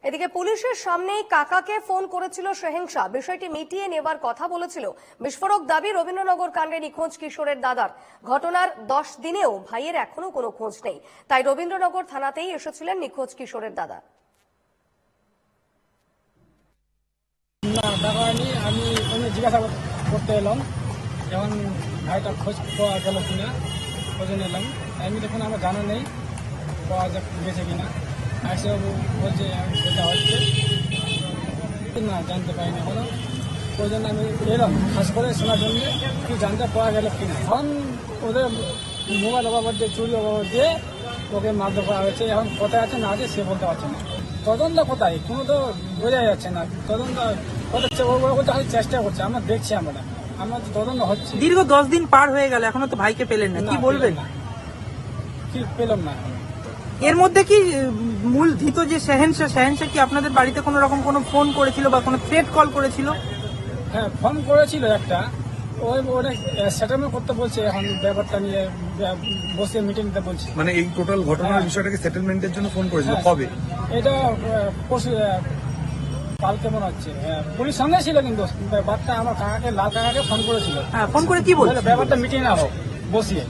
এদিকে পুলিশের সামনেই কাকাকে ফোন করেছিল সেহেংসা, বিষয়টি মিটিয়ে নেবার কথা বলেছিল। বিস্ফোরক দাবি রবীন্দ্রনগর কাণ্ডে নিখোঁজ কিশোরের দাদার। ঘটনার 10 দিনেও ভাইয়ের এখনো কোনো খোঁজ নেই, তাই রবীন্দ্রনগর থানাতেই এসেছিলেন নিখোঁজ কিশোরের দাদা। না টাকা আমি এমনি জিজ্ঞাসা করতে এলাম, যেমন ভাইটা খোঁজ পাওয়া গেল কিনা খোঁজে নিলাম। আমি দেখুন আমার জানা নেই পাওয়া গেছে কিনা, এসে বলছে যেটা হচ্ছে না জানতে পারিনি হলো, ওই জন্য আমি এলাম খাস করে শোনার জন্য কি জানতে পাওয়া গেল কিনা। এখন ওদের মোবাইল বাবদ দিয়ে চুরি বাবদ দিয়ে ওকে মারধর করা হয়েছে। এখন কোথায় আছে না আছে সে বলতে পারছে না। তদন্ত কোথায় কোনো তো বোঝা যাচ্ছে না। তদন্ত করছে ওরা বলতে হয়তো চেষ্টা করছে, আমরা দেখছি আমার তদন্ত হচ্ছে। দীর্ঘ 10 দিন পার হয়ে গেল, এখনো তো ভাইকে পেলেন না, কি বলবেন? কি পেলাম না। এর মধ্যে কি মূল ধৃত যে সেহেনসা কি আপনাদের বাড়িতে কোনো রকম কোনো ফোন করেছিল বা কোনো থ্রেট কল করেছিল? হ্যাঁ ফোন করেছিল একটা, ওরা সেটেলমেন্ট করতে বলছে। এখন ব্যাপারটা নিয়ে বসে মিটিং দিতে বলছে। মানে এই টোটাল ঘটনার বিষয়টাকে সেটেলমেন্টের জন্য ফোন করেছিল কবে? এটা পরশু কালকে মনে হচ্ছে। পুলিশ সঙ্গে ছিল, কিন্তু বাচ্চা আমার কাকাকে লাল কাকাকে ফোন করেছিল। হ্যাঁ, ফোন করে কি বলছে? ব্যাপারটা মিটিয়ে না হোক বসিয়ে।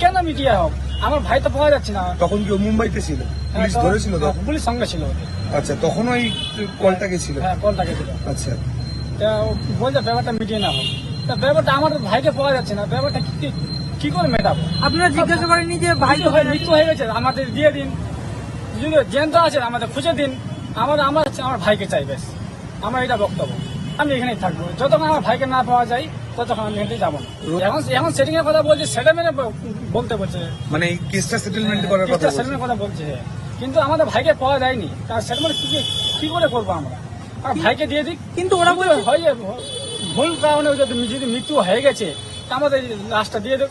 কেন মিটিয়ে হোক, আমার ভাই তো পাওয়া যাচ্ছে না। তখন কি ও মুম্বাইতে ছিল? পুলিশ ধরেছিল তখন? পুলিশ সঙ্গে ছিল। আচ্ছা, তখন ওই কলটা গেছিল? হ্যাঁ কলটা গেছিল। আচ্ছা, তা বলছে ব্যাপারটা মিটিয়ে না হোক। তা ব্যাপারটা আমার ভাইকে পাওয়া যাচ্ছে না, ব্যাপারটা কি করে মেটাবো? আপনারা জিজ্ঞাসা করেননি যে ভাই তো মৃত্যু হয়ে গেছে, আমাদের দিয়ে দিন। যদি জ্যান্ত আছে আমাদের খুঁজে দিন। আমার ভাইকে চাই, বেশ আমার এটা বক্তব্য। আমি এখানেই থাকবো যতক্ষণ আমার ভাইকে না পাওয়া যায়, ততক্ষণ আমি এখানে যাবো না। এখন সেটিং এর কথা বলছে, সেটেলমেন্ট বলতে বলছে। মানে এই কেসটা সেটেলমেন্ট করার কথা বলছে। সেটেলমেন্ট কথা বলছে, কিন্তু আমাদের ভাইকে পাওয়া যায়নি। তার সেটেলমেন্ট কি করে করবো আমরা? আর ভাইকে দিয়ে দিক। কিন্তু ওরা বলছে হয় ভুল কারণে যদি মৃত্যু হয়ে গেছে, আমাদের লাশটা দিয়ে দেখ,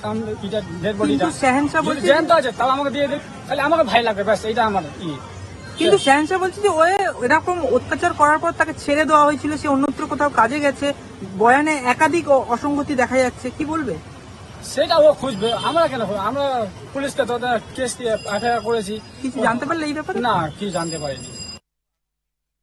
ডেড বডিটা সেহেনসা বলছে জ্যান্ত আছে তাও আমাকে দিয়ে দেখ, তাহলে আমাকে ভাই লাগবে, ব্যাস এইটা আমার কিন্তু সেহেনসা বলছে যে ও এরকম অত্যাচার করার পর তাকে ছেড়ে দেওয়া হয়েছিল, সে অন্যত্র কোথাও কাজে গেছে। বয়ানে একাধিক অসঙ্গতি দেখা যাচ্ছে, কি বলবে? সেটা ও খুঁজবে, আমরা কেন? আমরা পুলিশকে তো কেস দিয়ে এফআইআর করেছি। কিছু জানতে পারলে এই ব্যাপারে? না, কি জানতে পারিনি।